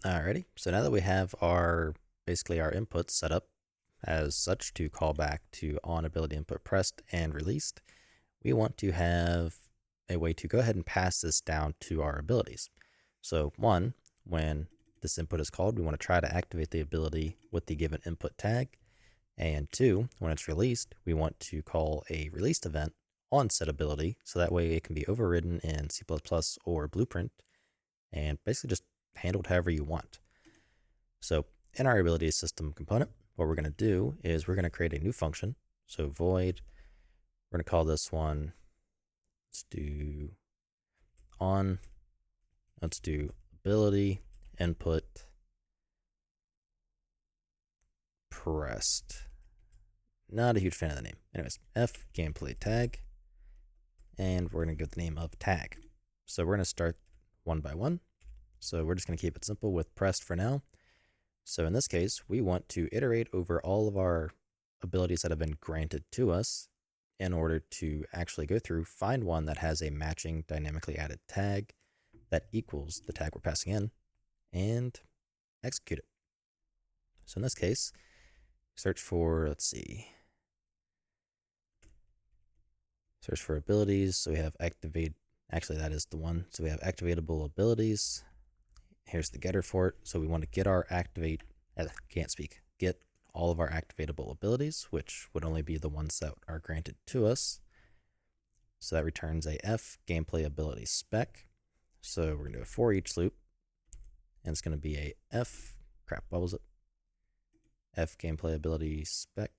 Alrighty, so now that we have our basically our inputs set up as such to call back to on ability input pressed and released, we want to have a way to go ahead and pass this down to our abilities. So one, when this input is called, we want to try to activate the ability with the given input tag. And two, when it's released, we want to call a released event on said ability, so that way it can be overridden in C++ or Blueprint and basically just handled however you want. So in our ability system component, what we're going to do is we're going to create a new function. So void, we're going to call this one, let's do on, let's do ability input pressed. Not a huge fan of the name. Anyways, f gameplay tag, and we're going to give the name of tag. So we're going to start one by one. So we're just going to keep it simple with pressed for now. So in this case, we want to iterate over all of our abilities that have been granted to us in order to actually go through, find one that has a matching dynamically added tag that equals the tag we're passing in, and execute it. So in this case, search for, let's see, search for abilities. So we have activate, actually that is the one. So we have activatable abilities. Here's the getter for it. So we want to get our get all of our activatable abilities, which would only be the ones that are granted to us. So that returns a f gameplay ability spec. So we're going to do a for each loop, and it's going to be a what was it? F gameplay ability spec.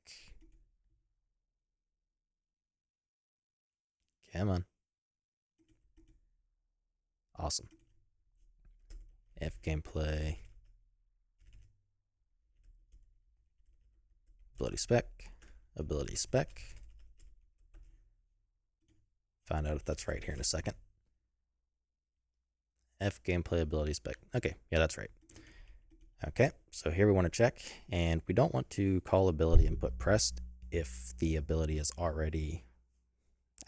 Come on. Awesome. F gameplay ability spec. Find out if that's right here in a second. F gameplay ability spec. Okay, yeah, that's right. Okay, so here we want to check, and we don't want to call ability input pressed if the ability is already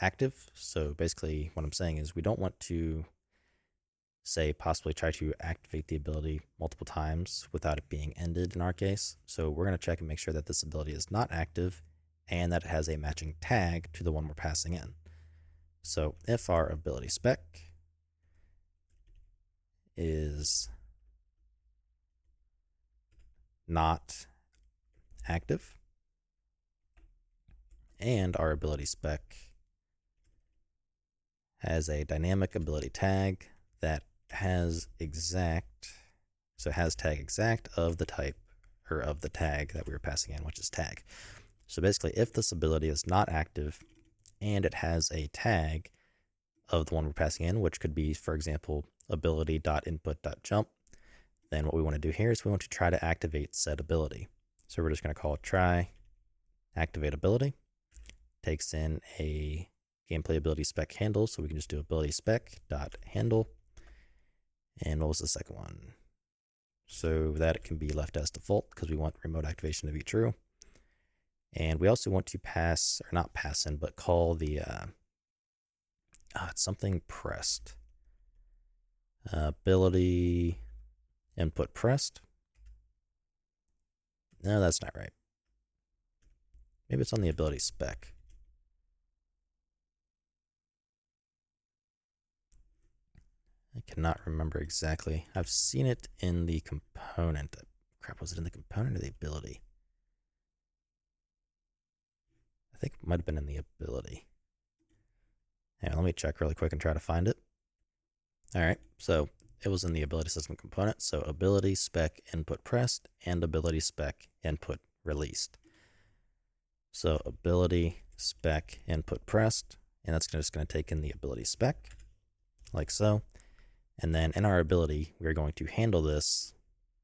active. So basically what I'm saying is we don't want to say possibly try to activate the ability multiple times without it being ended in our case. So we're going to check and make sure that this ability is not active and that it has a matching tag to the one we're passing in. So if our ability spec is not active and our ability spec has a dynamic ability tag that has tag exact of the type or of the tag that we were passing in, which is tag. So basically, if this ability is not active and it has a tag of the one we're passing in, which could be, for example, ability.input.jump, then what we want to do here is we want to try to activate said ability. So we're just going to call try activate ability, takes in a gameplay ability spec handle, so we can just do ability spec dot handle. And what was the second one? So that it can be left as default because we want remote activation to be true. And we also want to pass, or not pass in, but call the, it's something pressed. Ability input pressed. No, that's not right. Maybe it's on the ability spec. I cannot remember exactly. I've seen it in the component. Crap, was it in the component or the ability? I think it might have been in the ability. Hang on, let me check really quick and try to find it. All right, so it was in the ability system component. So ability spec input pressed and ability spec input released. So ability spec input pressed, and that's just going to take in the ability spec like so. And then in our ability, we're going to handle this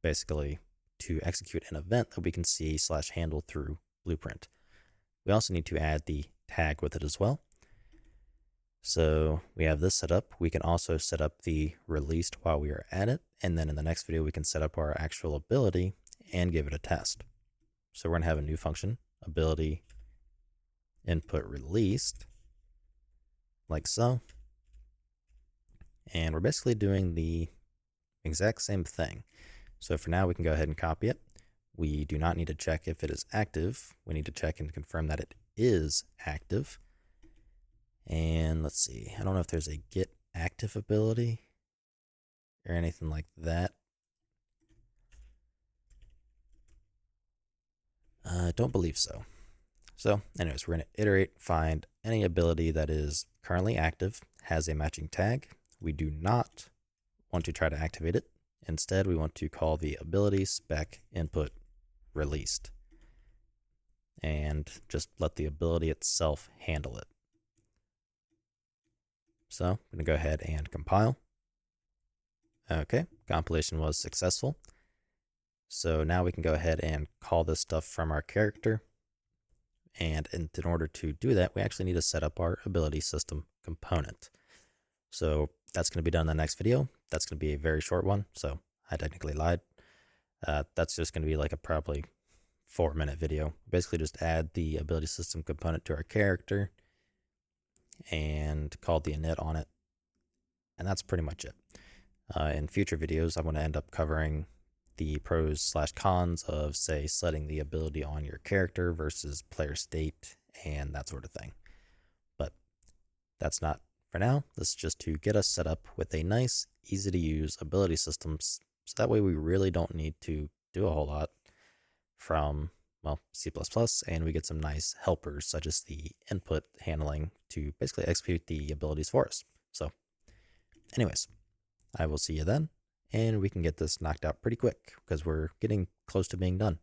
basically to execute an event that we can see / handle through Blueprint. We also need to add the tag with it as well. So we have this set up. We can also set up the released while we are at it. And then in the next video, we can set up our actual ability and give it a test. So we're going to have a new function, ability input released, like so. And we're basically doing the exact same thing. So for now, we can go ahead and copy it. We do not need to check if it is active. We need to check and confirm that it is active. And let's see, I don't know if there's a get active ability or anything like that. I don't believe so. So anyways, we're going to iterate, find any ability that is currently active, has a matching tag. We do not want to try to activate it. Instead, we want to call the ability spec input released and just let the ability itself handle it. So I'm going to go ahead and compile. Okay, compilation was successful. So now we can go ahead and call this stuff from our character. And in order to do that, we actually need to set up our ability system component. So that's going to be done in the next video. That's going to be a very short one, so I technically lied. That's just going to be like a probably 4-minute video. Basically just add the ability system component to our character and call the init on it. And that's pretty much it. In future videos, I want to end up covering the pros/cons of, say, setting the ability on your character versus player state and that sort of thing. But that's not for now. This is just to get us set up with a nice, easy to use ability system, so that way we really don't need to do a whole lot from, well, C++, and we get some nice helpers such as the input handling to basically execute the abilities for us. So anyways, I will see you then, and we can get this knocked out pretty quick because we're getting close to being done.